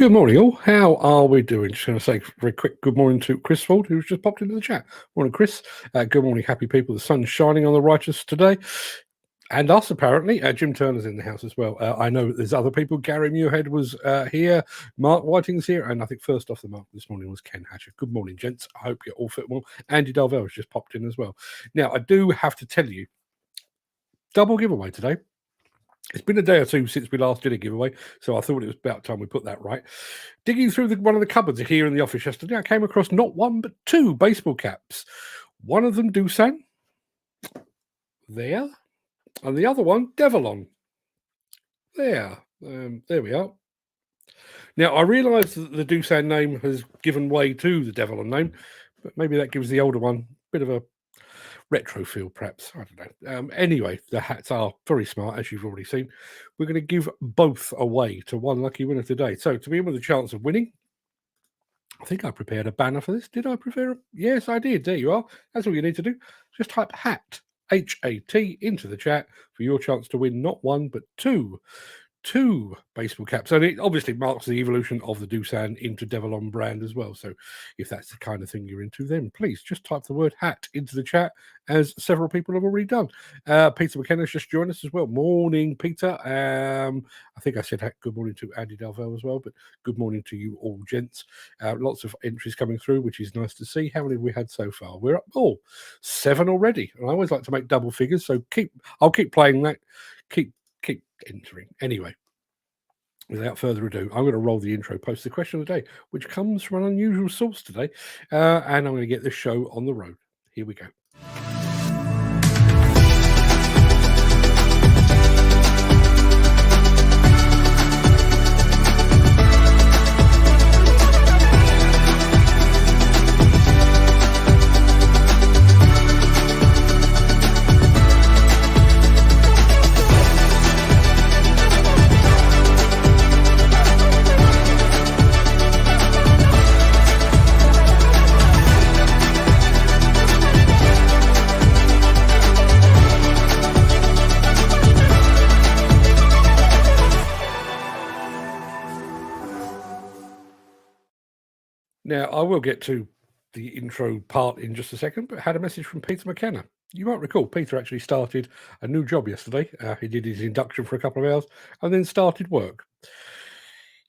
Good morning, all. How are we doing? Just going to say a very quick good morning to Chris Ford, who's just popped into the chat. Morning, Chris. Good morning, happy people. The sun's shining on the righteous today. And us, apparently. Jim Turner's in the house as well. I know there's other people. Gary Muirhead was here. Mark Whiting's here. And I think first off the mark this morning was Ken Hatcher. Good morning, gents. I hope you're all fit well. Andy Darvell has just popped in as well. Now, I do have to tell you, double giveaway today. It's been a day or two since we last did a giveaway, so I thought it was about time we put that right. Digging through one of the cupboards here in the office yesterday, I came across not one but two baseball caps. One of them Doosan, there, and the other one Demolition, there. There we are. Now, I realise that the Doosan name has given way to the Demolition name, but maybe that gives the older one a bit of a retro feel, perhaps. I don't know. Anyway, the hats are very smart, as you've already seen. We're going to give both away to one lucky winner today. So to be in with a chance of winning, I think I prepared a banner for this. Did I prepare it? Yes, I did. There you are. That's all you need to do. Just type HAT, H-A-T, into the chat for your chance to win not one, but two baseball caps. And it obviously marks the evolution of the Doosan into Demolition brand as well. So if that's the kind of thing you're into, then please just type the word hat into the chat, as several people have already done. Peter McKenna's just joined us as well. Morning, Peter. I think I said good morning to Andy Darvell as well, but good morning to you all, gents. Lots of entries coming through, which is nice to see. How many have we had so far? We're up 7 already. And I always like to make double figures, so I'll keep playing that. Keep entering. Anyway, without further ado, I'm going to roll the intro, post the question of the day, which comes from an unusual source today, and I'm going to get this show on the road. Here we go. Now, I will get to the intro part in just a second, but had a message from Peter McKenna. You might recall Peter actually started a new job yesterday. He did his induction for a couple of hours and then started work.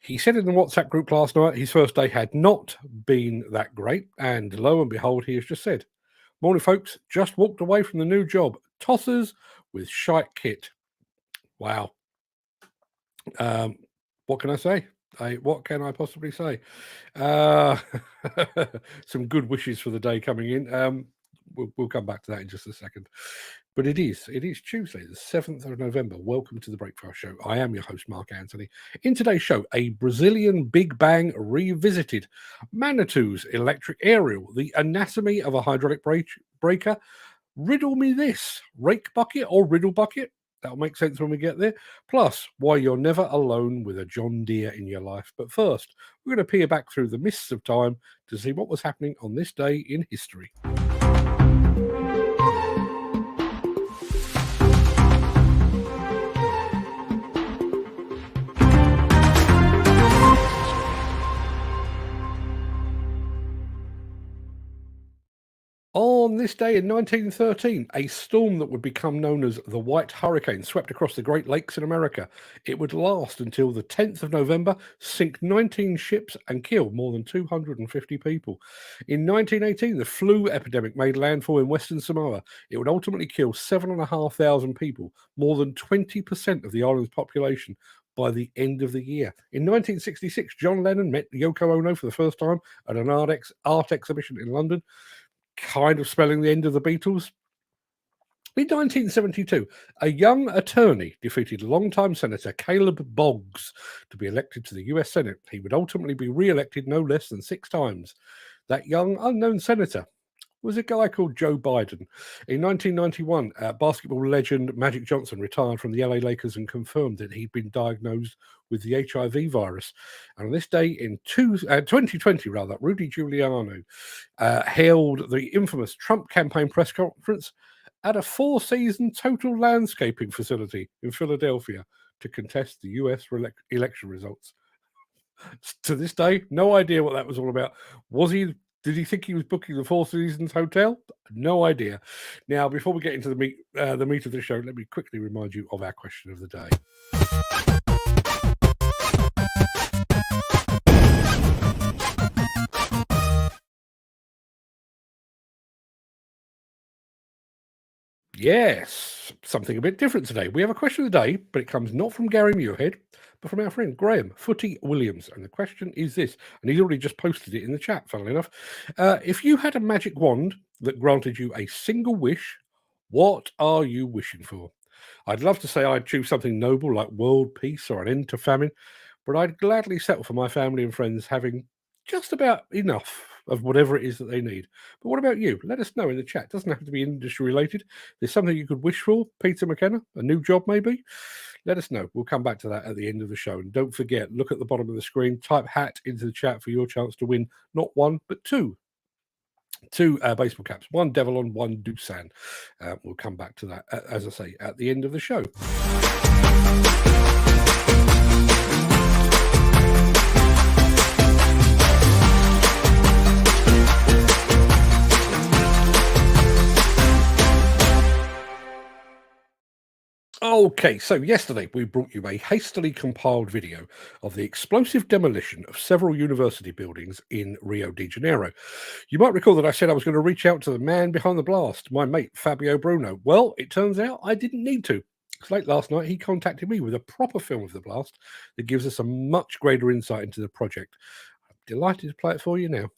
He said in the WhatsApp group last night his first day had not been that great, and lo and behold, he has just said, "Morning, folks. Just walked away from the new job. Tossers with shite kit." Wow. What can I say? What can I possibly say? Some good wishes for the day coming in. We'll come back to that in just a second. But it is Tuesday, the 7th of November. Welcome to the Breakfast Show. I am your host, Mark Anthony. In today's show, a Brazilian Big Bang revisited, Manitou's electric aerial, the anatomy of a hydraulic breaker, riddle me this, Rake Bucket or Riddle Bucket? That'll make sense when we get there. Plus, why you're never alone with a John Deere in your life. But first, we're going to peer back through the mists of time to see what was happening on this day in history. On this day in 1913, a storm that would become known as the White Hurricane swept across the Great Lakes in America. It would last until the 10th of November, sink 19 ships and kill more than 250 people. In 1918, the flu epidemic made landfall in Western Samoa. It would ultimately kill 7,500 people, more than 20% of the island's population, by the end of the year. In 1966, John Lennon met Yoko Ono for the first time at an art exhibition in London, kind of spelling the end of the Beatles. In 1972, a young attorney defeated longtime Senator Caleb Boggs to be elected to the US Senate. He would ultimately be re-elected no less than 6 times. That young unknown senator was a guy called Joe Biden. In 1991, basketball legend Magic Johnson retired from the LA Lakers and confirmed that he'd been diagnosed with the HIV virus. And on this day in 2020, Rudy Giuliani held the infamous Trump campaign press conference at a 4-season total landscaping facility in Philadelphia to contest the US election results. To this day, no idea what that was all about. Did he think he was booking the Four Seasons Hotel? No idea. Now, before we get into the meat of the show, let me quickly remind you of our question of the day. Yes, something a bit different today. We have a question of the day, but it comes not from Gary Muirhead, but from our friend Graham Footy Williams. And the question is this, and he's already just posted it in the chat, funnily enough. If you had a magic wand that granted you a single wish, what are you wishing for? I'd love to say I'd choose something noble like world peace or an end to famine, but I'd gladly settle for my family and friends having just about enough of whatever it is that they need. But what about you? Let us know in the chat. It doesn't have to be industry related. There's something you could wish for, Peter McKenna, a new job maybe? Let us know. We'll come back to that at the end of the show. And don't forget, look at the bottom of the screen, type hat into the chat for your chance to win not one, but two baseball caps, one Devilon, one Doosan. We'll come back to that, as I say, at the end of the show. Okay, so yesterday we brought you a hastily compiled video of the explosive demolition of several university buildings in Rio de Janeiro. You might recall that I said I was going to reach out to the man behind the blast, my mate Fabio Bruno. Well, it turns out I didn't need to. Late last night, he contacted me with a proper film of the blast that gives us a much greater insight into the project. I'm delighted to play it for you now.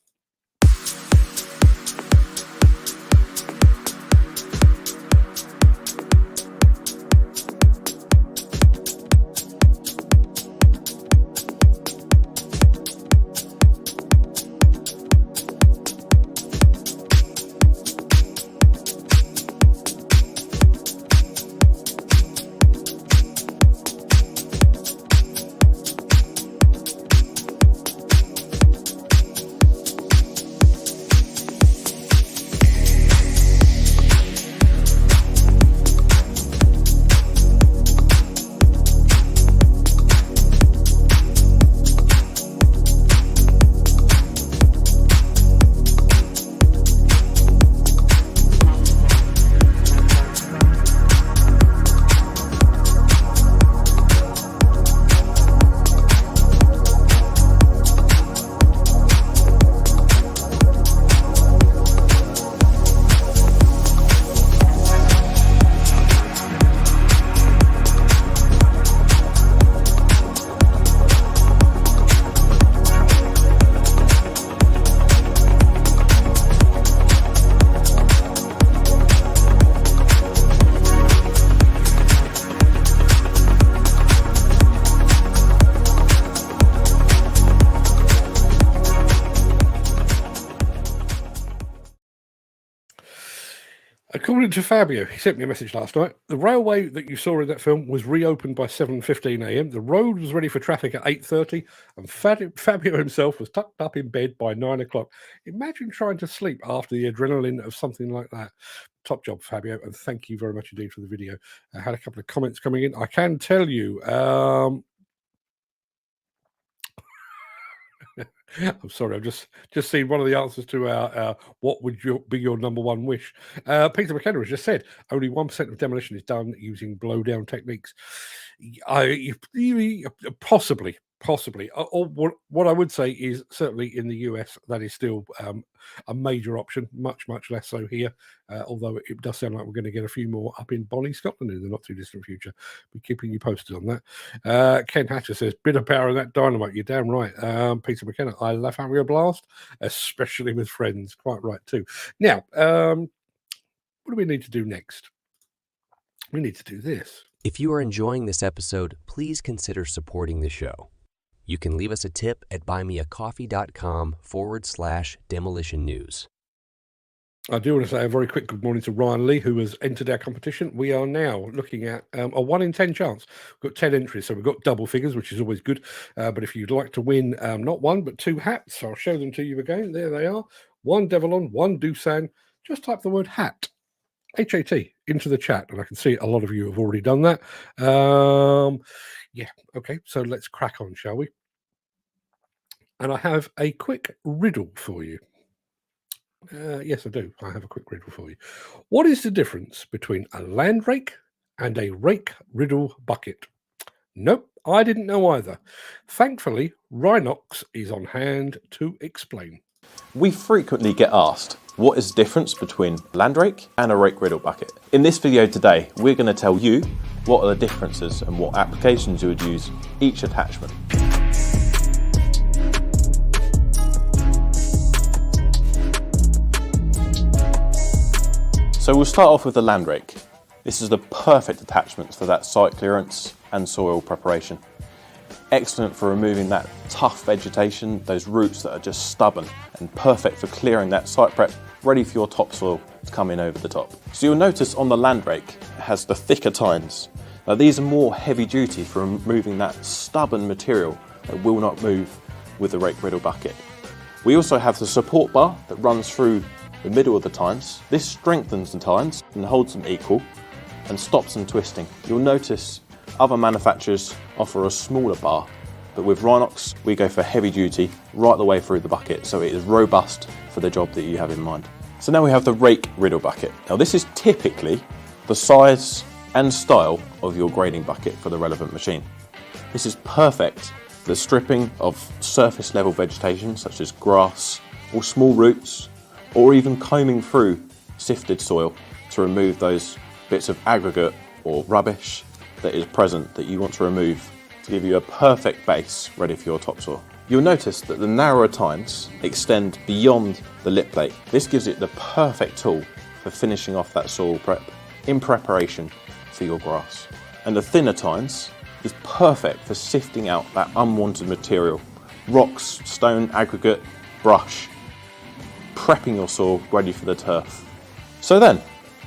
According to Fabio, he sent me a message last night. The railway that you saw in that film was reopened by 7:15 a.m. The road was ready for traffic at 8:30, and Fabio himself was tucked up in bed by 9 o'clock. Imagine trying to sleep after the adrenaline of something like that. Top job, Fabio, and thank you very much indeed for the video. I had a couple of comments coming in. I can tell you, I'm sorry, I've just seen one of the answers to our what would be your number one wish. Peter McKenna has just said only 1% of demolition is done using blowdown techniques. Possibly. Or what I would say is certainly in the US that is still a major option, much less so here. Although it does sound like we're going to get a few more up in Bonnie, Scotland in the not too distant future. Be keeping you posted on that. Ken Hatcher says, bit of power in that dynamite. You're damn right. Peter McKenna, I love having a blast, especially with friends. Quite right too. Now, what do we need to do next? We need to do this. If you are enjoying this episode, please consider supporting the show. You can leave us a tip at buymeacoffee.com/demolition news. I do want to say a very quick good morning to Ryan Lee, who has entered our competition. We are now looking at a 1 in 10 chance. We've got 10 entries, so we've got double figures, which is always good. But if you'd like to win not one, but two hats, I'll show them to you again. There they are. One Devilon, one Doosan. Just type the word hat, H-A-T, into the chat, and I can see a lot of you have already done that. Yeah, okay, so let's crack on, shall we? and I have a quick riddle for you. Yes, I do. I have a quick riddle for you. What is the difference between a land rake and a rake riddle bucket? Nope, I didn't know either. Thankfully, Rhinox is on hand to explain. We frequently get asked, what is the difference between a land rake and a rake riddle bucket? In this video today, we're going to tell you what are the differences and what applications you would use each attachment. So we'll start off with the land rake. This is the perfect attachment for that site clearance and soil preparation. Excellent for removing that tough vegetation, those roots that are just stubborn, and perfect for clearing that site prep, ready for your topsoil to come in over the top. So you'll notice on the land rake, it has the thicker tines. Now these are more heavy duty for removing that stubborn material that will not move with the rake riddle bucket. We also have the support bar that runs through the middle of the tines. This strengthens the tines and holds them equal and stops them twisting. You'll notice other manufacturers offer a smaller bar, but with Rhinox we go for heavy duty right the way through the bucket, so it is robust for the job that you have in mind. So now we have the rake riddle bucket. Now this is typically the size and style of your grading bucket for the relevant machine. This is perfect for the stripping of surface level vegetation such as grass or small roots, or even combing through sifted soil to remove those bits of aggregate or rubbish that is present that you want to remove to give you a perfect base ready for your topsoil. You'll notice that the narrower tines extend beyond the lip plate. This gives it the perfect tool for finishing off that soil prep in preparation for your grass. And the thinner tines is perfect for sifting out that unwanted material, rocks, stone, aggregate, brush, prepping your soil ready for the turf. So then,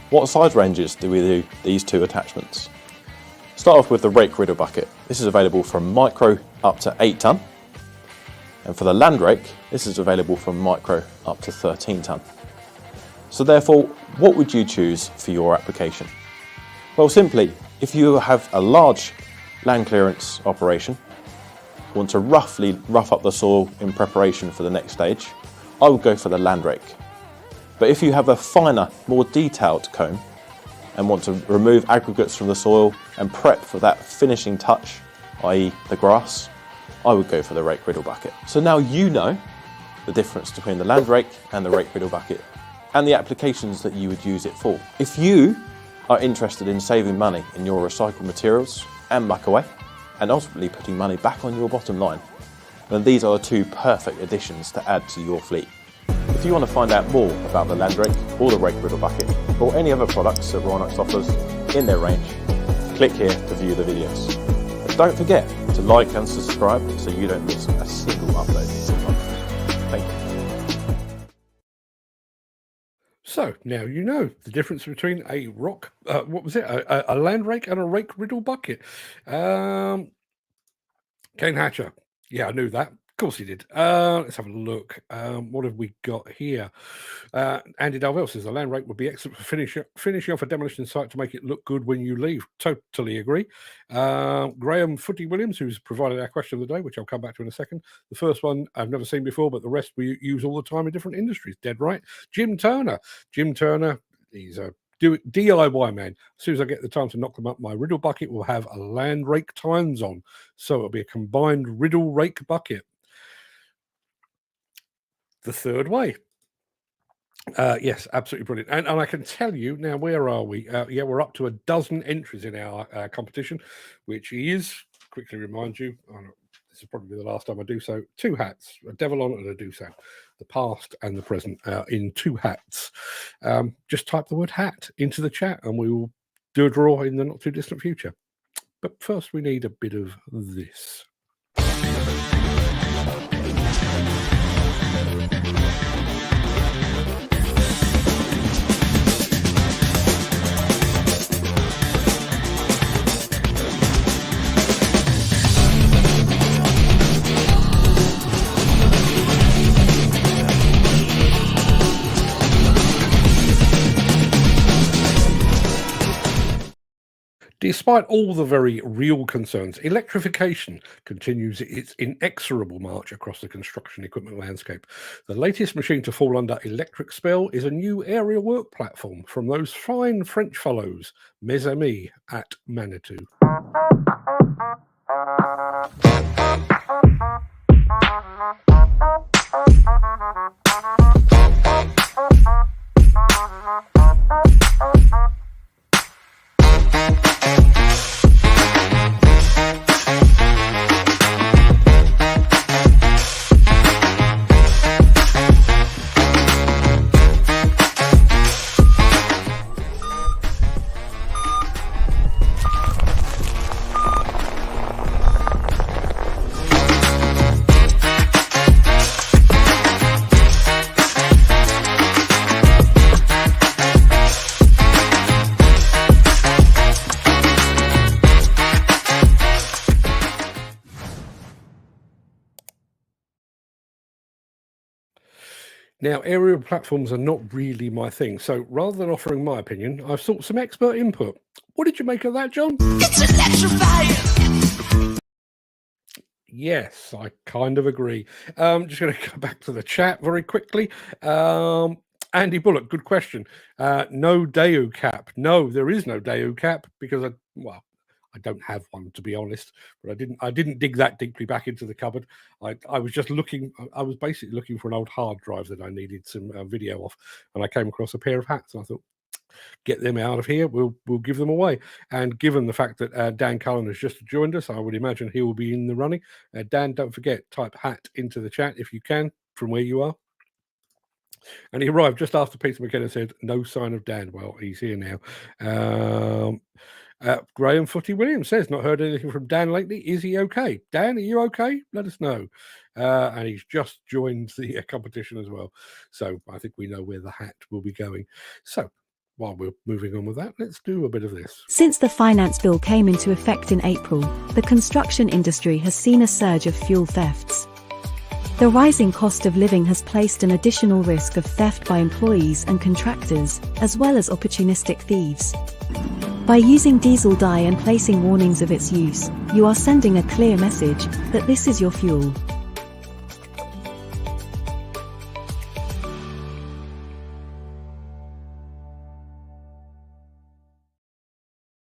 what size ranges do we do these two attachments? Start off with the rake riddle bucket. This is available from micro up to 8 tonne. And for the land rake, this is available from micro up to 13 tonne. So therefore, what would you choose for your application? Well, simply, if you have a large land clearance operation, want to roughly rough up the soil in preparation for the next stage, I would go for the land rake. But if you have a finer, more detailed comb and want to remove aggregates from the soil and prep for that finishing touch, i.e. the grass, I would go for the rake riddle bucket. So now you know the difference between the land rake and the rake riddle bucket and the applications that you would use it for. If you are interested in saving money in your recycled materials and muck away, and ultimately putting money back on your bottom line, then these are the two perfect additions to add to your fleet. If you want to find out more about the land rake or the rake riddle bucket, or any other products that Rhinox offers in their range, click here to view the videos. But don't forget to like and subscribe so you don't miss a single upload. Thank you. So now you know the difference between a a land rake and a rake riddle bucket. Kane Hatcher. Yeah, I knew that. Of course he did. Let's have a look. What have we got here? Andy Dalvell says the land rake would be excellent for finishing off a demolition site to make it look good when you leave. Totally agree. Graham Footy Williams, who's provided our question of the day, which I'll come back to in a second. The first one I've never seen before, but the rest we use all the time in different industries. Dead right. Jim Turner, he's a DIY man. As soon as I get the time to knock them up, my riddle bucket will have a land rake tines on. So it'll be a combined riddle rake bucket. The third way. Yes, absolutely brilliant. And I can tell you now, where are we? Yeah, we're up to a dozen entries in our competition, which is, quickly remind you, this is probably the last time I do so, 2 hats, a Devilon and a Doosan, the past and the present, in 2 hats. Just type the word hat into the chat and we will do a draw in the not too distant future. But first we need a bit of this. Despite all the very real concerns, electrification continues its inexorable march across the construction equipment landscape. The latest machine to fall under electric spell is a new aerial work platform from those fine French fellows, Mes Amis at Manitou. Now, aerial platforms are not really my thing, so rather than offering my opinion, I've sought some expert input. What did you make of that, John? It's electrifying! Yes, I kind of agree. Just going to go back to the chat very quickly. Andy Bullock, good question. No Daewoo cap. No, there is no Daewoo cap because I don't have one, to be honest, but I didn't dig that deeply back into the cupboard. I was just looking. I was basically looking for an old hard drive that I needed some video off, and I came across a pair of hats, and I thought, get them out of here. We'll give them away. And given the fact that Dan Cullen has just joined us, I would imagine he will be in the running. Dan, don't forget, type hat into the chat if you can from where you are. And he arrived just after Peter McKenna said, no sign of Dan. Well, he's here now. Graham Footy Williams says, not heard anything from Dan lately. Is he okay? Dan, are you okay? Let us know. And he's just joined the competition as well. So I think we know where the hat will be going. So while we're moving on with that, let's do a bit of this. Since the finance bill came into effect in April, the construction industry has seen a surge of fuel thefts. The rising cost of living has placed an additional risk of theft by employees and contractors, as well as opportunistic thieves. By using diesel dye and placing warnings of its use, you are sending a clear message that this is your fuel.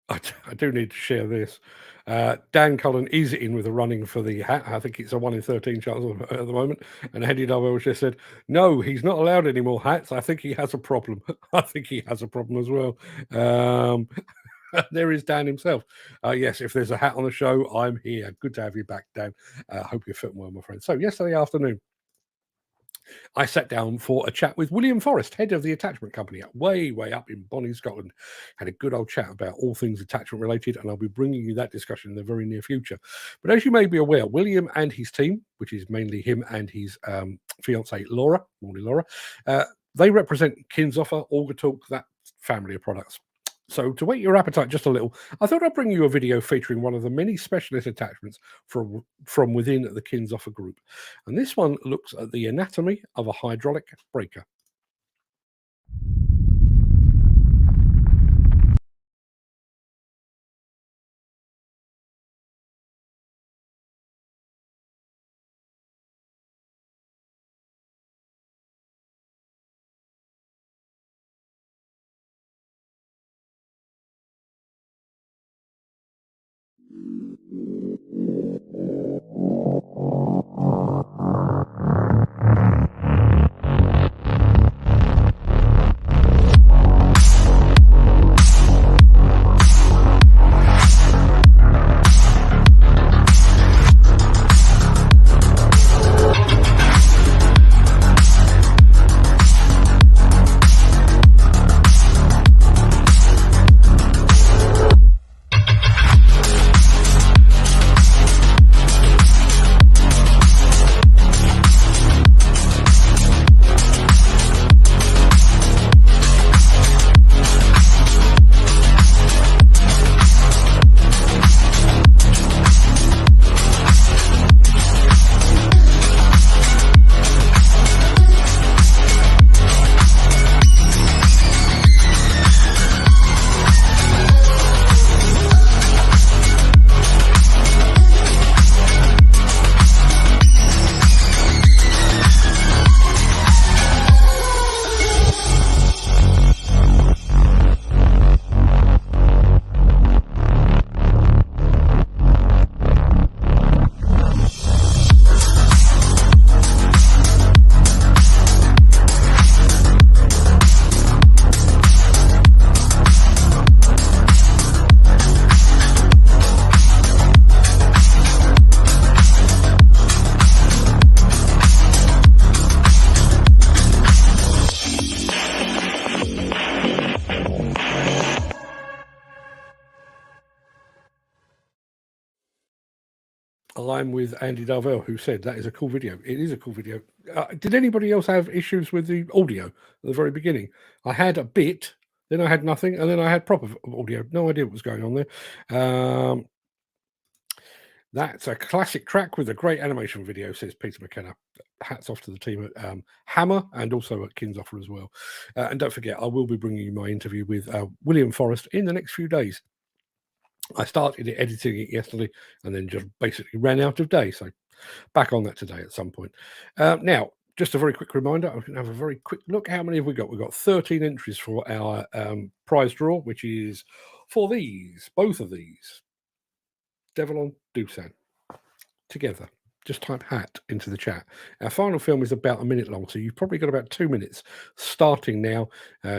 I do need to share this. Dan Cullen is in with a running for the hat. I think it's a 1 in 13 chance at the moment. And Eddie Darwell just said, no, he's not allowed any more hats. I think he has a problem. I think he has a problem as well. There is Dan himself. Yes, if there's a hat on the show, I'm here. Good to have you back, Dan. Hope you're fitting well, my friend. So yesterday afternoon, I sat down for a chat with William Forrest, head of the attachment company, way up in Bonnie, Scotland. Had a good old chat about all things attachment related, and I'll be bringing you that discussion in the very near future. But as you may be aware, William and his team, which is mainly him and his fiancée Laura, morning Laura, they represent Kinsoffer, Augertalk, that family of products. So to whet your appetite just a little, I thought I'd bring you a video featuring one of the many specialist attachments from within the Kinsoffer group. And this one looks at the anatomy of a hydraulic breaker. I'm with Andy Darvell, who said that is a cool video. It is a cool video. Did anybody else have issues with the audio at the very beginning? I had a bit, then I had nothing, and then I had proper audio. No idea what was going on there. That's a classic track with a great animation video, says Peter McKenna. Hats off to the team at Hammer and also at Kinsoffer as well. And don't forget, I will be bringing you my interview with William Forrest in the next few days. I started editing it yesterday and then just basically ran out of day. So back on that today at some point. Now, just a very quick reminder, I'm going to have a very quick look. How many have we got? We've got 13 entries for our prize draw, which is for these, both of these. Devilon, Doosan. Together. Just type hat into the chat. Our final film is about a minute long, so you've probably got about 2 minutes starting now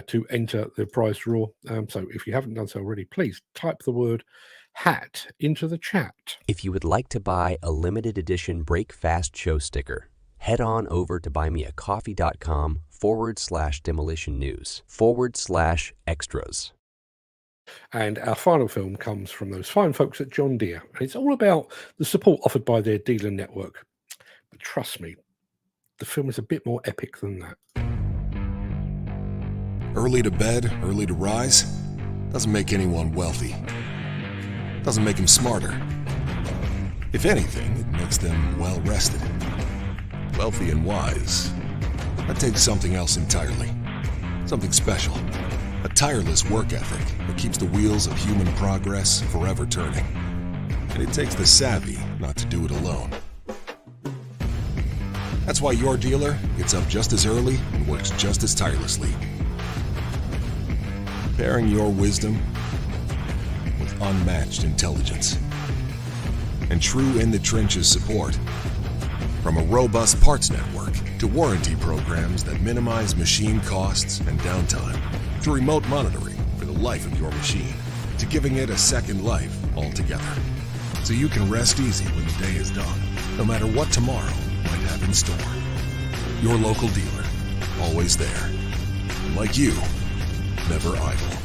to enter the prize draw. So if you haven't done so already, please type the word hat into the chat. If you would like to buy a limited edition Break Fast show sticker, head on over to buymeacoffee.com/demolition news/extras. And our final film comes from those fine folks at John Deere. And it's all about the support offered by their dealer network. But trust me, the film is a bit more epic than that. Early to bed, early to rise doesn't make anyone wealthy. Doesn't make them smarter. If anything, it makes them well rested. Wealthy and wise. That takes something else entirely. Something special. A tireless work ethic that keeps the wheels of human progress forever turning. And it takes the savvy not to do it alone. That's why your dealer gets up just as early and works just as tirelessly. Pairing your wisdom with unmatched intelligence. And true in-the-trenches support. From a robust parts network to warranty programs that minimize machine costs and downtime. To remote monitoring for the life of your machine, to giving it a second life altogether. So you can rest easy when the day is done, no matter what tomorrow might have in store. Your local dealer, always there. And like you, never idle.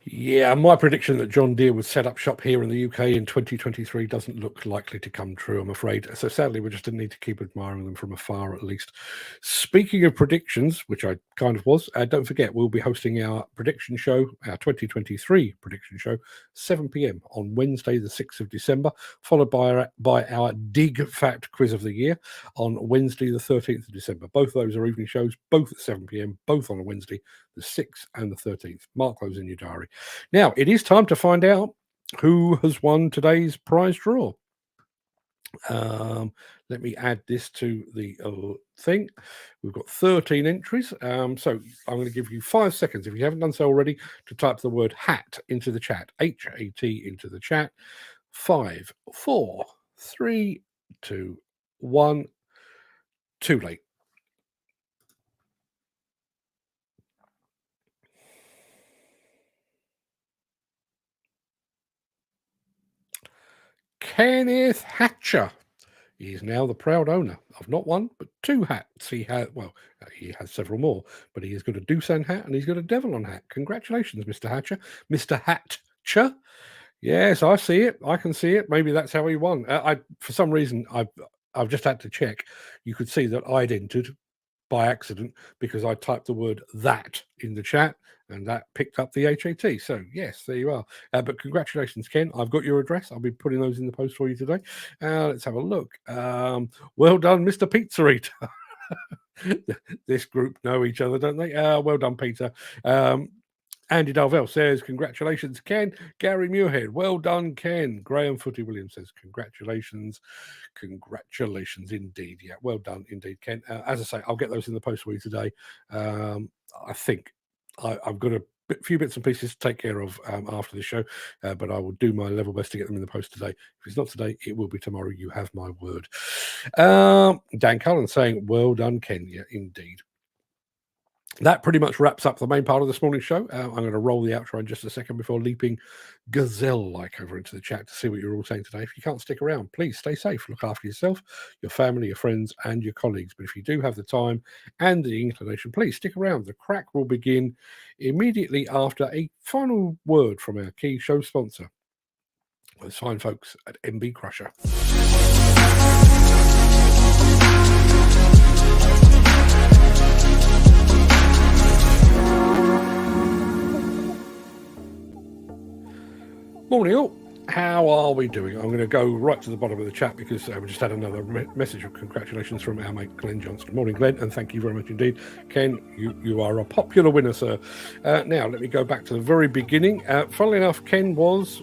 Yeah, my prediction that John Deere would set up shop here in the UK in 2023 doesn't look likely to come true, I'm afraid. So sadly, we just need to keep admiring them from afar at least. Speaking of predictions, which I kind of was, don't forget, we'll be hosting our prediction show, our 2023 prediction show, 7 p.m. on Wednesday, the 6th of December, followed by our Dig Fact Quiz of the Year on Wednesday, the 13th of December. Both of those are evening shows, both at 7 p.m., both on a Wednesday, the 6th and the 13th. Mark those in your diary. Now, it is time to find out who has won today's prize draw. Let me add this to the thing. We've got 13 entries. So I'm going to give you 5 seconds, if you haven't done so already, to type the word hat into the chat. H-A-T into the chat. 5, 4, 3, 2, 1. Too late. Kenneth Hatcher. He is now the proud owner of not one, but 2 hats. He has several more, but he has got a Doosan hat and he's got a Devilon hat. Congratulations, Mr. Hatcher. Mr. Hatcher. Yes, I see it. I can see it. Maybe that's how he won. For some reason, I've just had to check. You could see that I'd entered by accident because I typed the word that in the chat and that picked up the HAT. So yes, there you are. But congratulations, Ken. I've got your address. I'll be putting those in the post for you today. Let's have a look. Well done, Mr. Pizza Eater. This group know each other, don't they? Well done, Peter. Andy Darvell says, congratulations, Ken. Gary Muirhead, well done, Ken. Graham Footy Williams says, congratulations. Congratulations indeed. Yeah, well done indeed, Ken. As I say, I'll get those in the post for you today. I think I've got a few bits and pieces to take care of after the show, but I will do my level best to get them in the post today. If it's not today, it will be tomorrow. You have my word. Dan Cullen saying, well done, Ken. Yeah, indeed. That pretty much wraps up the main part of this morning's show. I'm going to roll the outro in just a second before leaping gazelle-like over into the chat to see what you're all saying today. If you can't stick around, please stay safe. Look after yourself, your family, your friends, and your colleagues. But if you do have the time and the inclination, please stick around. The crack will begin immediately after a final word from our key show sponsor. Those fine folks at MB Crusher. Morning all. How are we doing? I'm going to go right to the bottom of the chat because we just had another message of congratulations from our mate Glenn Johnston. Morning, Glenn, and thank you very much indeed. Ken, you are a popular winner, sir. Now, let me go back to the very beginning. Funnily enough, Ken was...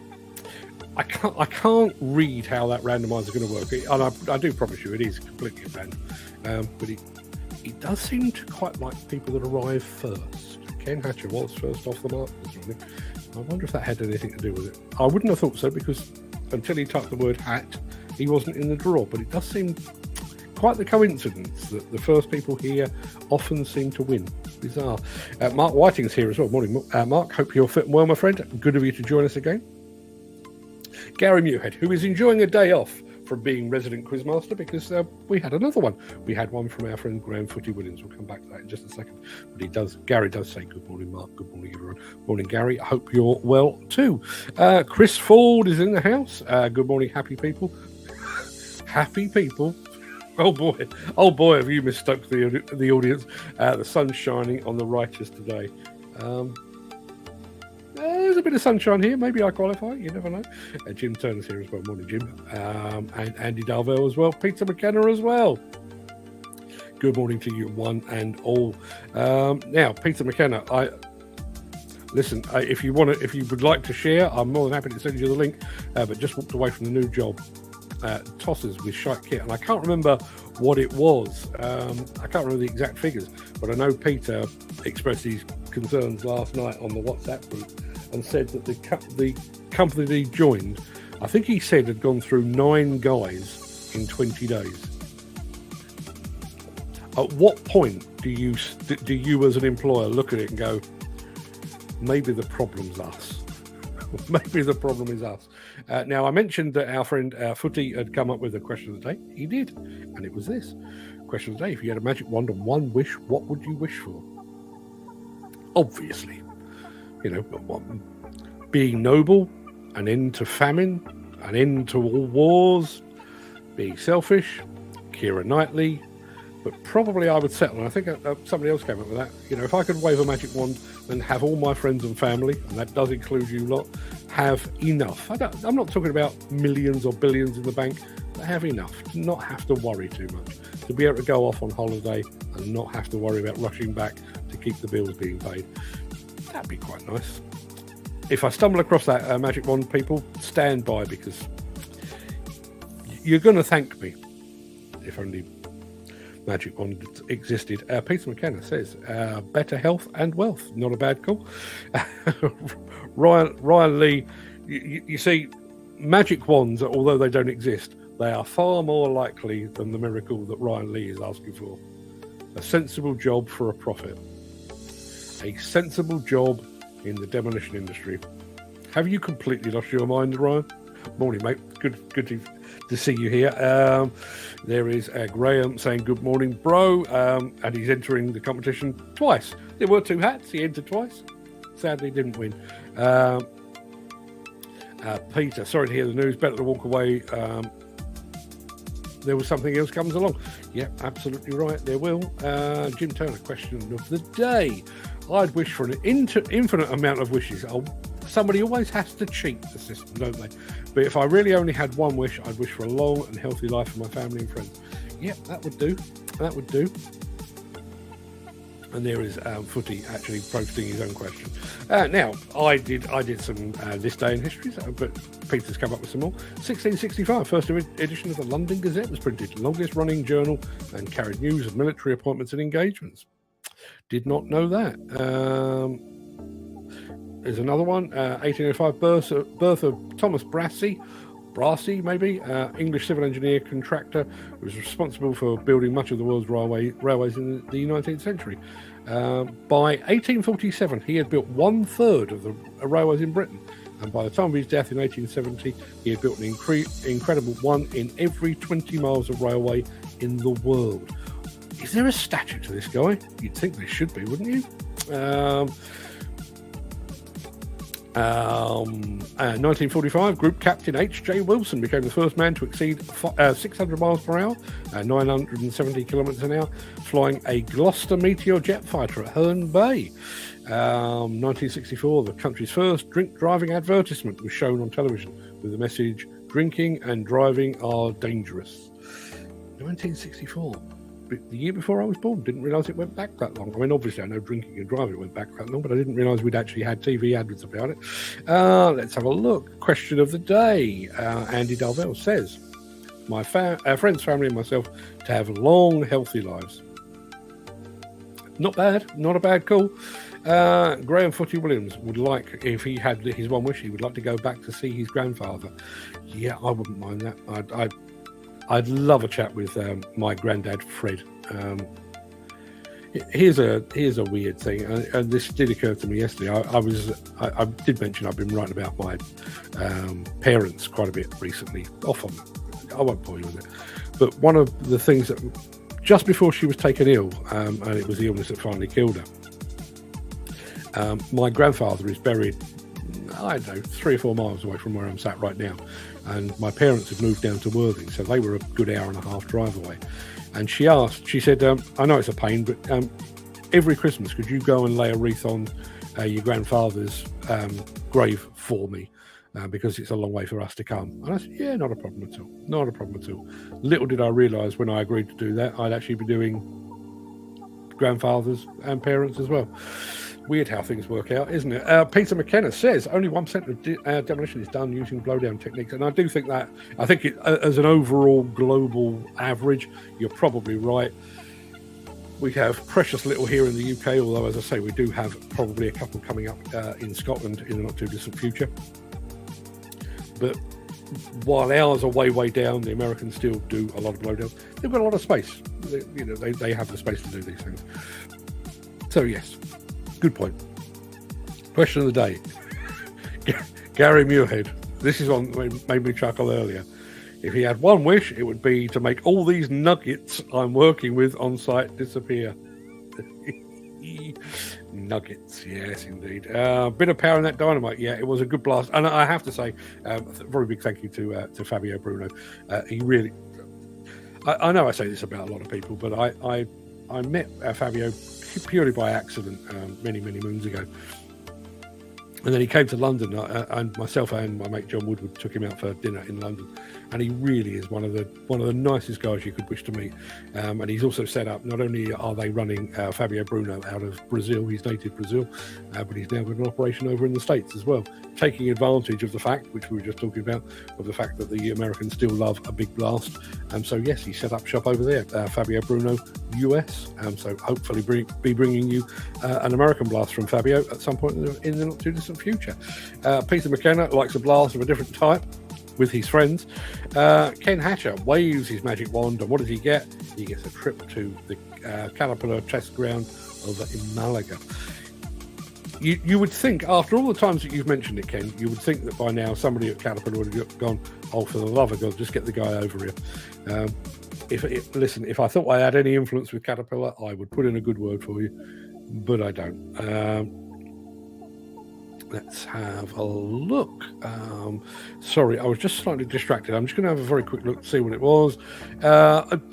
I can't read how that randomizer is going to work. And I do promise you it is completely random. But it does seem to quite like people that arrive first. Ken Hatcher was first off the mark this morning. I wonder if that had anything to do with it. I wouldn't have thought so because until he typed the word hat, he wasn't in the draw. But it does seem quite the coincidence that the first people here often seem to win. Bizarre. Mark Whiting's here as well. Morning, Mark. Hope you're fit and well, my friend. Good of you to join us again. Gary Muirhead, who is enjoying a day off from being resident quizmaster because we had another one. We had one from our friend Graham Footy Williams. We'll come back to that in just a second. But Gary does say good morning, Mark. Good morning, everyone. Morning, Gary. I hope you're well too. Chris Ford is in the house. Good morning, happy people. Happy people. Oh boy, have you mistook the audience. The sun's shining on the righteous today. There's a bit of sunshine here. Maybe I qualify. You never know. Jim Turner's here as well. Morning, Jim. And Andy Darvell as well. Peter McKenna as well. Good morning to you, one and all. Now, Peter McKenna, listen. If you would like to share, I'm more than happy to send you the link. But just walked away from the new job. Tossers with shite kit, and I can't remember what it was. I can't remember the exact figures, but I know Peter expressed his concerns last night on the WhatsApp group and said that the company that he joined, I think he said, had gone through 9 guys in 20 days. At what point do you as an employer look at it and go, maybe the problem's us? Maybe the problem is us. Now, I mentioned that our friend Footy had come up with a question of the day. He did, and it was this. Question of the day, if you had a magic wand and one wish, what would you wish for? Obviously, being noble, an end to famine, an end to all wars, being selfish, Keira Knightley, but probably I would settle, and I think somebody else came up with that. If I could wave a magic wand and have all my friends and family, and that does include you lot, have enough. I'm not talking about millions or billions in the bank, but have enough, to not have to worry too much, to be able to go off on holiday and not have to worry about rushing back to keep the bills being paid. That'd be quite nice. If I stumble across that magic wand, people, stand by, because you're going to thank me. If only magic wand existed. Peter McKenna says, better health and wealth. Not a bad call. Ryan Lee, you see, magic wands, although they don't exist, they are far more likely than the miracle that Ryan Lee is asking for. A sensible job for a profit. A sensible job in the demolition industry. Have you completely lost your mind, Ryan? Morning, mate. Good to see you here. There is Graham saying good morning, bro, and he's entering the competition twice. There were 2 hats. He entered twice. Sadly, didn't win. Peter, sorry to hear the news. Better to walk away. There was something else comes along. Yeah, absolutely right. There will. Jim Turner, question of the day. I'd wish for an infinite amount of wishes. Somebody always has to cheat the system, don't they? But if I really only had one wish, I'd wish for a long and healthy life for my family and friends. Yep, that would do. That would do. And there is Footy actually posting his own question. Now, I did some this day in history, but Peter's come up with some more. 1665, first edition of the London Gazette was printed, longest running journal, and carried news of military appointments and engagements. Did not know that. There's another one, 1805, birth of Thomas Brassey, maybe, English civil engineer contractor who was responsible for building much of the world's railways in the 19th century. By 1847, he had built 1/3 of the railways in Britain, and by the time of his death in 1870, he had built an incredible 1 in every 20 miles of railway in the world. Is there a statue to this guy? You'd think there should be, wouldn't you? 1945, Group Captain H.J. Wilson became the first man to exceed 600 miles per hour, 970 kilometres an hour, flying a Gloucester Meteor jet fighter at Herne Bay. 1964, the country's first drink driving advertisement was shown on television with the message, "Drinking and driving are dangerous." 1964. The year before I was born. Didn't realise it went back that long. I mean, obviously I know drinking and driving went back that long, but I didn't realise we'd actually had TV adverts about it. Let's have a look. Question of the day. Andy Darvell says, my friends, family and myself to have long, healthy lives. Not bad. Not a bad call. Graham Footy Williams would like, if he had his one wish, he would like to go back to see his grandfather. Yeah, I wouldn't mind that. I'd love a chat with my granddad, Fred. Here's a weird thing, and this did occur to me yesterday. I did mention I've been writing about my parents quite a bit recently. Often, I won't bore you with it. But one of the things that just before she was taken ill, and it was the illness that finally killed her. My grandfather is buried, I don't know, 3 or 4 miles away from where I'm sat right now. And my parents had moved down to Worthing, so they were a good hour and a half drive away. And she said, I know it's a pain, but every Christmas, could you go and lay a wreath on your grandfather's grave for me? Because it's a long way for us to come. And I said, yeah, not a problem at all. Not a problem at all. Little did I realise when I agreed to do that, I'd actually be doing grandfathers and parents as well. Weird how things work out, isn't it? Peter McKenna says only 1% of demolition is done using blowdown techniques, and I do think that. I think as an overall global average, you're probably right. We have precious little here in the UK, although, as I say, we do have probably a couple coming up in Scotland in the not too distant future. But while ours are way down, the Americans still do a lot of blowdowns. They've got a lot of space. They have the space to do these things. So yes. Good point. Question of the day. Gary Muirhead. This is one that made me chuckle earlier. If he had one wish, it would be to make all these nuggets I'm working with on site disappear. Nuggets, yes, indeed. Bit of power in that dynamite. Yeah, it was a good blast. And I have to say, a very big thank you to Fabio Bruno. He really... I know I say this about a lot of people, but I met Fabio purely by accident many moons ago, and then he came to London, and myself and my mate John Woodward took him out for dinner in London, and he really is one of the nicest guys you could wish to meet. And he's also set up, not only are they running Fabio Bruno out of Brazil, he's native Brazil, but he's now got an operation over in the States as well, taking advantage of the fact, which we were just talking about, of the fact that the Americans still love a big blast. So yes, he set up shop over there, Fabio Bruno US. So hopefully be bringing you an American blast from Fabio at some point in the not too distant future. Peter McKenna likes a blast of a different type with his friends. Ken Hatcher waves his magic wand, and what does he get? He gets a trip to the Caterpillar test ground over in Malaga. You would think, after all the times that you've mentioned it, Ken, you would think that by now somebody at Caterpillar would have gone, oh, for the love of God, just get the guy over here. If I thought I had any influence with Caterpillar, I would put in a good word for you, but I don't. Let's have a look. Sorry, I was just slightly distracted. I'm just going to have a very quick look to see what it was.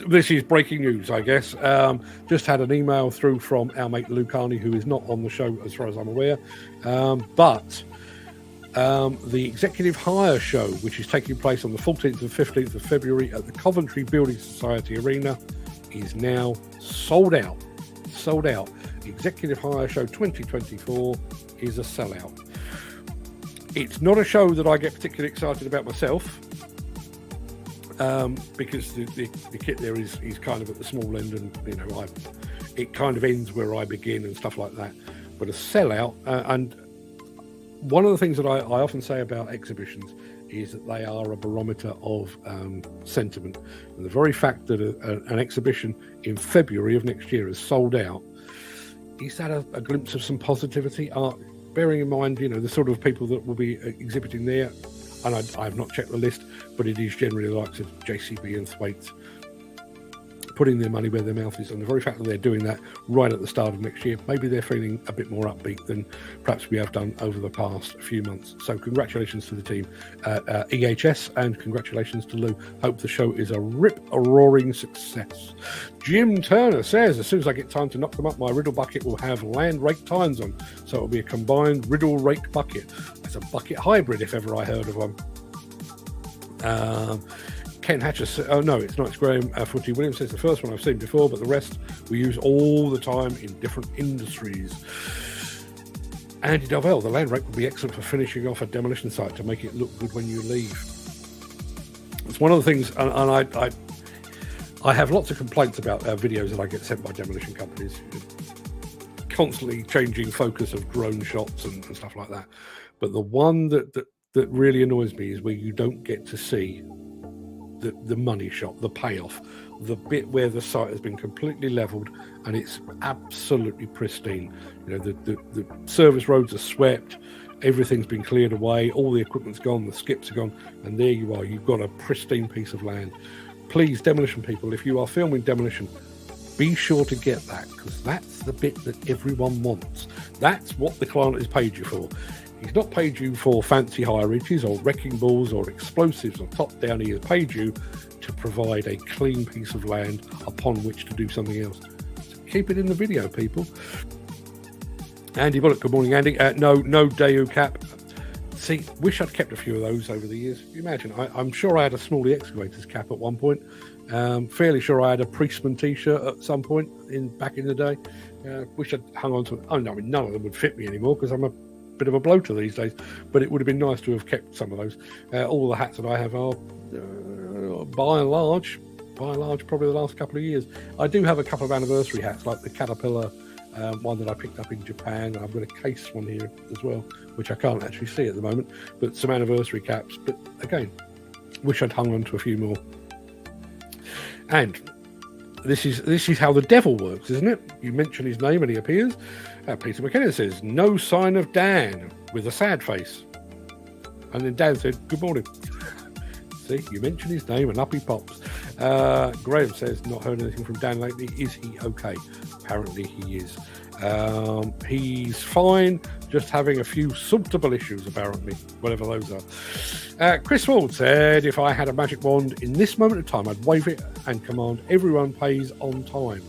This is breaking news, I guess. Just had an email through from our mate Lou Carney, who is not on the show as far as I'm aware. But the Executive Hire Show, which is taking place on the 14th and 15th of February at the Coventry Building Society Arena, is now sold out. Sold out. The Executive Hire Show 2024 is a sellout. It's not a show that I get particularly excited about myself, because the kit there is kind of at the small end, and it kind of ends where I begin and stuff like that. But a sellout, and one of the things that I often say about exhibitions is that they are a barometer of sentiment. And the very fact that an exhibition in February of next year is sold out, is that a glimpse of some positivity? Bearing in mind, the sort of people that will be exhibiting there, and I have not checked the list, but it is generally the likes of JCB and Thwaites, putting their money where their mouth is, and the very fact that they're doing that right at the start of next year, maybe they're feeling a bit more upbeat than perhaps we have done over the past few months. So congratulations to the team at EHS, and congratulations to Lou. Hope the show is a roaring success. Jim Turner says, as soon as I get time to knock them up, my Riddle Bucket will have land rake tines on, so it'll be a combined Riddle Rake Bucket. It's a bucket hybrid if ever I heard of one. Ken Hatcher says, oh no, it's not, it's Graham Footy Williams says, the first one I've seen before, but the rest we use all the time in different industries. Andy Dovell, the land rake would be excellent for finishing off a demolition site to make it look good when you leave. It's one of the things, and I have lots of complaints about videos that I get sent by demolition companies, constantly changing focus of drone shots and stuff like that. But the one that really annoys me is where you don't get to see the money shot, the payoff, the bit where the site has been completely leveled and it's absolutely pristine. You know, the service roads are swept, everything's been cleared away, all the equipment's gone, the skips are gone, and there you are, you've got a pristine piece of land. Please, demolition people, if you are filming demolition, be sure to get that, because that's the bit that everyone wants. That's what the client has paid you for. He's not paid you for fancy high reaches or wrecking balls or explosives or top down. He has paid you to provide a clean piece of land upon which to do something else. So keep it in the video, people. Andy Bullock, good morning, Andy. No Daewoo cap. See, wish I'd kept a few of those over the years. Can you imagine? I'm sure I had a Smalley Excavators cap at one point. Fairly sure I had a Priestman t-shirt at some point back in the day. Wish I'd hung on to it. Oh no, I mean, none of them would fit me anymore because I'm a bit of a bloater these days, but it would have been nice to have kept some of those. All the hats that I have are by and large probably the last couple of years. I do have a couple of anniversary hats, like the Caterpillar one that I picked up in Japan, and I've got a case one here as well, which I can't actually see at the moment, but some anniversary caps. But again, wish I'd hung on to a few more. And this is how the devil works, isn't it? You mention his name and he appears. Peter McKenna says, no sign of Dan, with a sad face. And then Dan said, good morning. See, you mention his name and up he pops. Graham says, not heard anything from Dan lately. Is he okay? Apparently he is. He's fine, just having a few subtle issues, apparently, whatever those are. Chris Ward said, if I had a magic wand in this moment of time, I'd wave it and command everyone pays on time.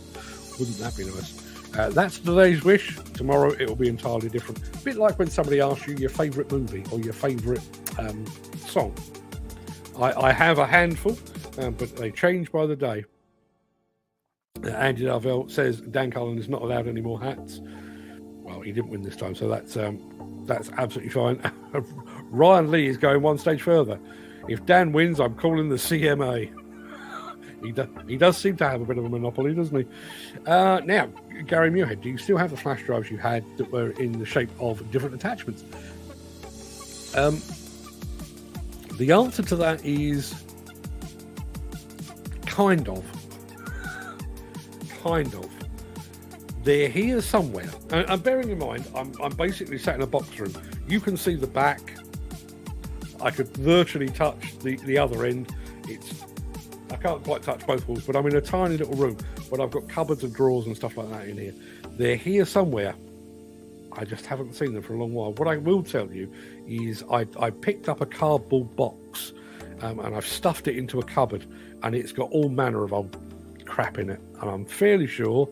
Wouldn't that be nice? That's today's wish. Tomorrow it will be entirely different. A bit like when somebody asks you your favourite movie or your favourite song. I have a handful, but they change by the day. Andy Darvell says Dan Cullen is not allowed any more hats. Well, he didn't win this time, so that's absolutely fine. Ryan Lee is going one stage further. If Dan wins, I'm calling the CMA. He does seem to have a bit of a monopoly, doesn't he? Now, Gary Muirhead, do you still have the flash drives you had that were in the shape of different attachments? The answer to that is kind of. They're here somewhere. And bearing in mind, I'm basically sat in a box room. You can see the back. I could virtually touch the other end. I can't quite touch both walls, but I'm in a tiny little room. But I've got cupboards and drawers and stuff like that in here. They're here somewhere. I just haven't seen them for a long while. What I will tell you is I picked up a cardboard box and I've stuffed it into a cupboard, and it's got all manner of old crap in it. And I'm fairly sure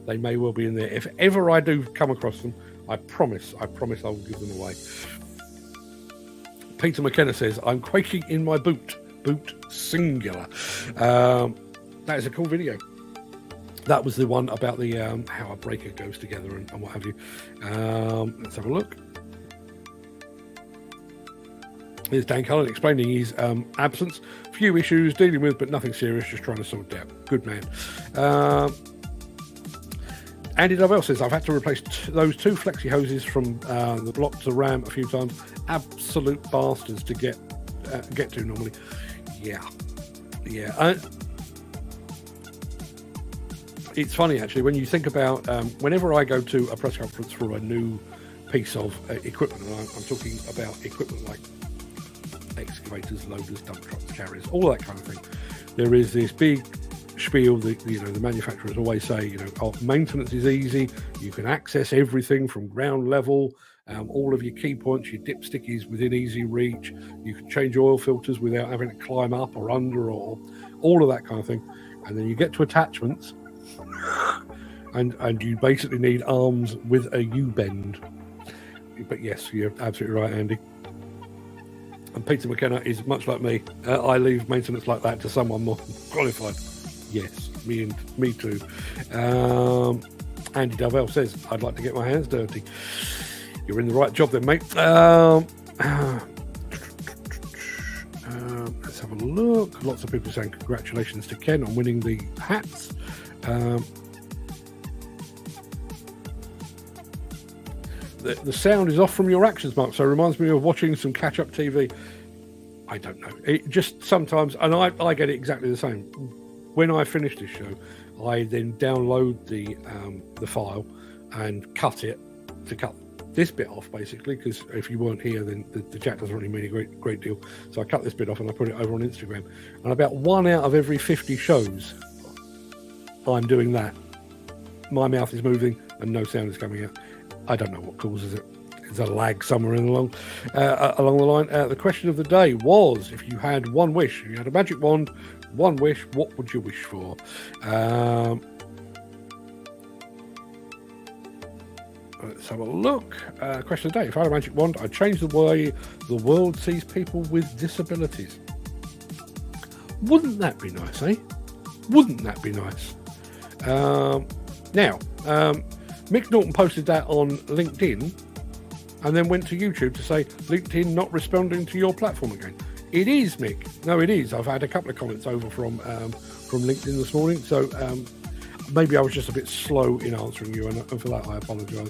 they may well be in there. If ever I do come across them, I promise I will give them away. Peter McKenna says, I'm quaking in my boot singular. That is a cool video. That was the one about the how a breaker goes together and what have you. Let's have a look. Here's Dan Cullen explaining his absence. Few issues dealing with, but nothing serious, just trying to sort it out. Good man. Andy Dovell says, I've had to replace those two flexi hoses from the block to ram a few times. Absolute bastards to get to normally. Yeah. It's funny, actually, when you think about whenever I go to a press conference for a new piece of equipment, and I'm talking about equipment like excavators, loaders, dump trucks, carriers, all that kind of thing. there is this big spiel that the manufacturers always say, maintenance is easy. You can access everything from ground level. All of your key points, your dipstick is within easy reach. You can change oil filters without having to climb up or under or all of that kind of thing. And then you get to attachments, and you basically need arms with a U-bend. But yes, you're absolutely right, Andy. And Peter McKenna is much like me. I leave maintenance like that to someone more qualified. Yes, me too. Andy Dovell says, I'd like to get my hands dirty. You're in the right job then, mate. Let's have a look. Lots of people saying congratulations to Ken on winning the hats. The sound is off from your actions, Mark, so it reminds me of watching some catch-up TV. I don't know. It just sometimes, and I get it exactly the same. When I finish this show, I then download the file and cut it to cut this bit off, basically, because if you weren't here, then the chat doesn't really mean a great deal. So I cut this bit off and I put it over on Instagram. And about 1 out of every 50 shows, I'm doing that. My mouth is moving and no sound is coming out. I don't know what causes it. There's a lag somewhere along the line. The question of the day was, if you had one wish, you had a magic wand, one wish, what would you wish for? Let's have a look. Question of the day. If I had a magic wand, I'd change the way the world sees people with disabilities. Wouldn't that be nice, eh? Wouldn't that be nice? Now, Mick Norton posted that on LinkedIn and then went to YouTube to say, LinkedIn not responding to your platform again. It is, Mick. No, it is. I've had a couple of comments over from LinkedIn this morning, so maybe I was just a bit slow in answering you, and for that I apologise.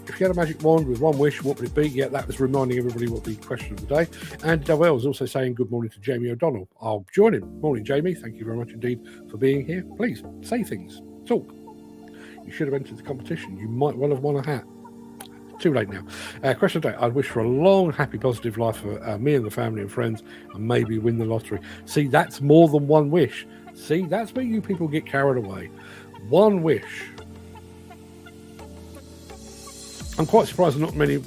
If you had a magic wand with one wish, what would it be? Yeah, that was reminding everybody what the question of the day. And Dowell was also saying good morning to Jamie O'Donnell. I'll join him. Morning, Jamie. Thank you very much indeed for being here. Please, say things. Talk. You should have entered the competition. You might well have won a hat. Too late now. Question of the day. I'd wish for a long, happy, positive life for me and the family and friends, and maybe win the lottery. See, that's more than one wish. See, that's where you people get carried away. One wish. I'm quite surprised not many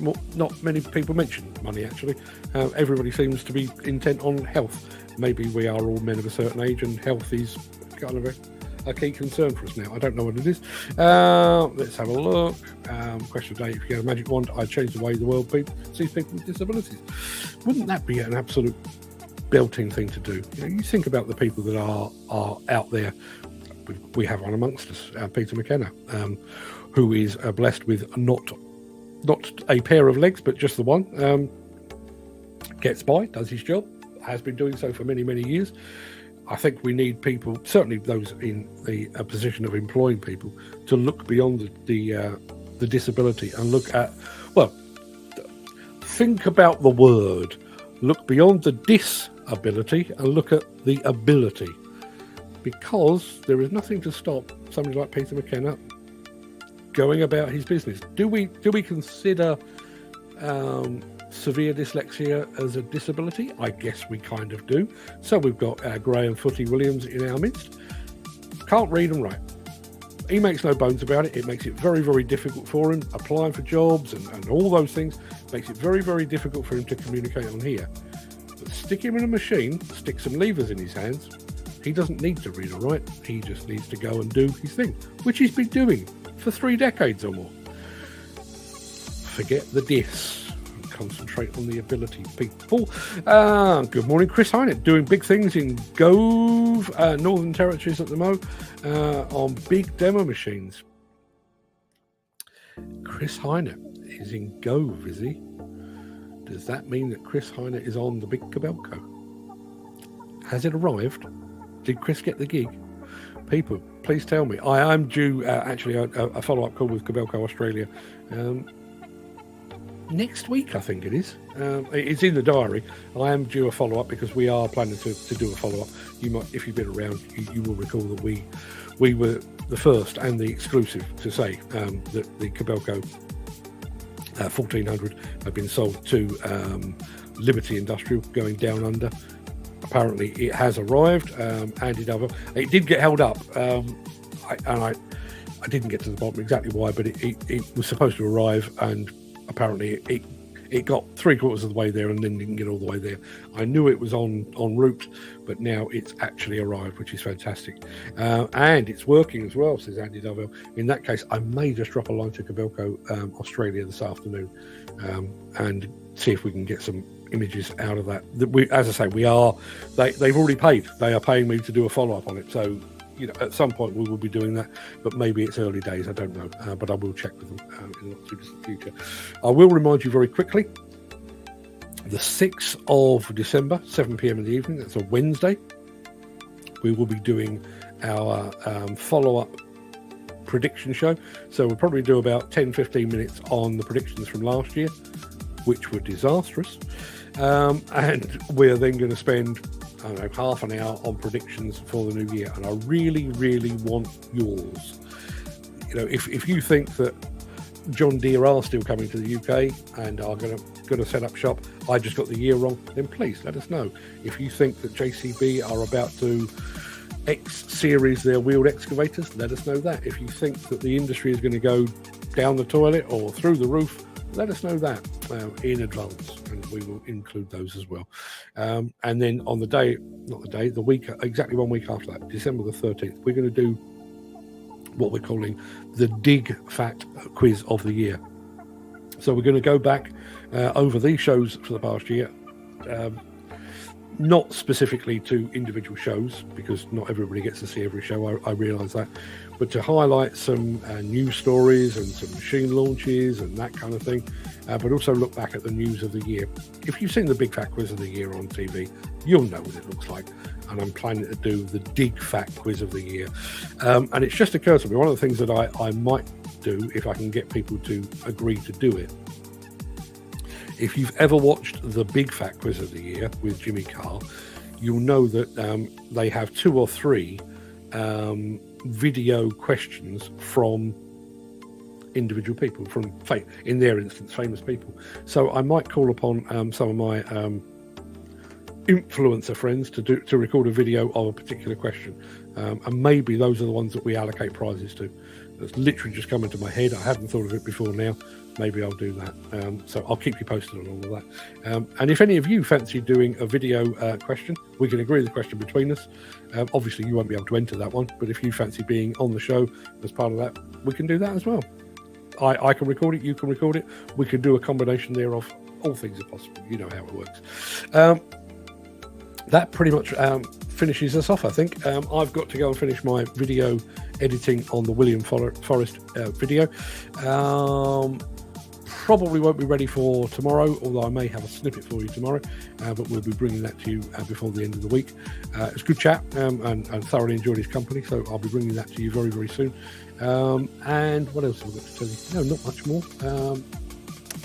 people mention money, actually. Everybody seems to be intent on health. Maybe we are all men of a certain age, and health is kind of a key concern for us now. I don't know what it is. Let's have a look. Question of the day. If you had a magic wand, I'd change the way the world sees people with disabilities. Wouldn't that be an absolute belting thing to do? You think about the people that are out there. We have one amongst us, Peter McKenna, who is blessed with not a pair of legs, but just the one. Gets by, does his job, has been doing so for many, many years. I think we need people, certainly those in the position of employing people, to look beyond the disability and look at, think about the word. Look beyond the disability and look at the ability. Because there is nothing to stop somebody like Peter McKenna going about his business. Do we consider severe dyslexia as a disability? I guess we kind of do. So we've got Graham Footy Williams in our midst. Can't read and write. He makes no bones about it. It makes it very, very difficult for him. Applying for jobs and all those things makes it very, very difficult for him to communicate on here. But stick him in a machine, stick some levers in his hands. He doesn't need to read or write. He just needs to go and do his thing, which he's been doing for 3 decades or more. Forget the dis. Concentrate on the ability, people. Good morning, Chris Hynett, doing big things in Gove, Northern Territories at the moment, on big demo machines. Chris Hynett is in Gove, is he? Does that mean that Chris Hynett is on the big Cabelco? Has it arrived? Did Chris get the gig? People, please tell me. I am due actually a follow-up call with Cabelco Australia next week, I think it is. It's in the diary. I am due a follow-up because we are planning to do a follow-up. You might, if you've been around, you will recall that we were the first and the exclusive to say that the Cabelco 1400 had been sold to Liberty Industrial, going down under. apparently it has arrived. Andy Dovell. It did get held up, I didn't get to the bottom exactly why, but it was supposed to arrive, and apparently it got 3/4 of the way there and then didn't get all the way there. I knew it was en route, but now it's actually arrived, which is fantastic. And it's working as well, says Andy Dovell. In that case, I may just drop a line to Cabelco Australia this afternoon and see if we can get some images out of that. As I say, they've already paid. They are paying me to do a follow-up on it. So, at some point we will be doing that, but maybe it's early days. I don't know, but I will check with them in the not too distant future. I will remind you very quickly, the 6th of December, 7 p.m. in the evening, that's a Wednesday, we will be doing our follow-up prediction show. So we'll probably do about 10-15 minutes on the predictions from last year, which were disastrous. And we're then going to spend, I don't know, half an hour on predictions for the new year. And I really, really want yours. If you think that John Deere are still coming to the UK and are going to set up shop, I just got the year wrong, then please let us know. If you think that JCB are about to X-series their wheeled excavators, let us know that. If you think that the industry is going to go down the toilet or through the roof, let us know that in advance, and we will include those as well. And then on the week, exactly 1 week after that, December the 13th, we're going to do what we're calling the Dig Fact Quiz of the Year. So we're going to go back over these shows for the past year, not specifically to individual shows, because not everybody gets to see every show, I realise that, but to highlight some news stories and some machine launches and that kind of thing, but also look back at the news of the year. If you've seen the Big Fat Quiz of the Year on TV, you'll know what it looks like, and I'm planning to do the Dig Fact Quiz of the Year. And it's just occurred to me, one of the things that I might do, if I can get people to agree to do it, if you've ever watched the Big Fat Quiz of the Year with Jimmy Carr, you'll know that they have 2 or 3 video questions from individual people, from, in their instance, famous people. So I might call upon some of my influencer friends to record a video of a particular question, and maybe those are the ones that we allocate prizes to. That's literally just come into my head. I hadn't thought of it before now. Maybe I'll do that. So I'll keep you posted on all of that. And if any of you fancy doing a video question, we can agree the question between us. Obviously, you won't be able to enter that one, but if you fancy being on the show as part of that, we can do that as well. I can record it, you can record it. We can do a combination thereof. All things are possible. You know how it works. That pretty much finishes us off, I think. I've got to go and finish my video editing on the William Forrest video. Probably won't be ready for tomorrow, although I may have a snippet for you tomorrow, but we'll be bringing that to you before the end of the week. It's a good chat, and thoroughly enjoyed his company, so I'll be bringing that to you very, very soon. And what else have I got to tell you? No, not much more.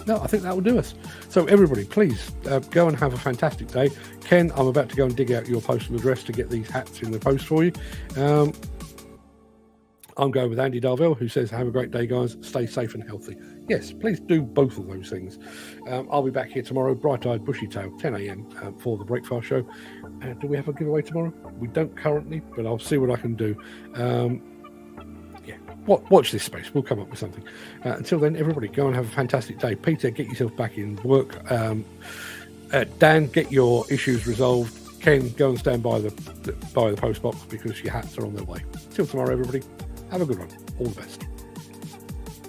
No, I think that will do us. So everybody, please go and have a fantastic day. Ken, I'm about to go and dig out your postal address to get these hats in the post for you. I'm going with Andy Darvell, who says, have a great day, guys. Stay safe and healthy. Yes, please do both of those things. I'll be back here tomorrow, bright-eyed, bushy-tailed, 10 a.m. For the Breakfast Show. Do we have a giveaway tomorrow? We don't currently, but I'll see what I can do. Watch this space. We'll come up with something. Until then, everybody, go and have a fantastic day. Peter, get yourself back in work. Dan, get your issues resolved. Ken, go and stand by the post box because your hats are on their way. Till tomorrow, everybody. Have a good one. All the best.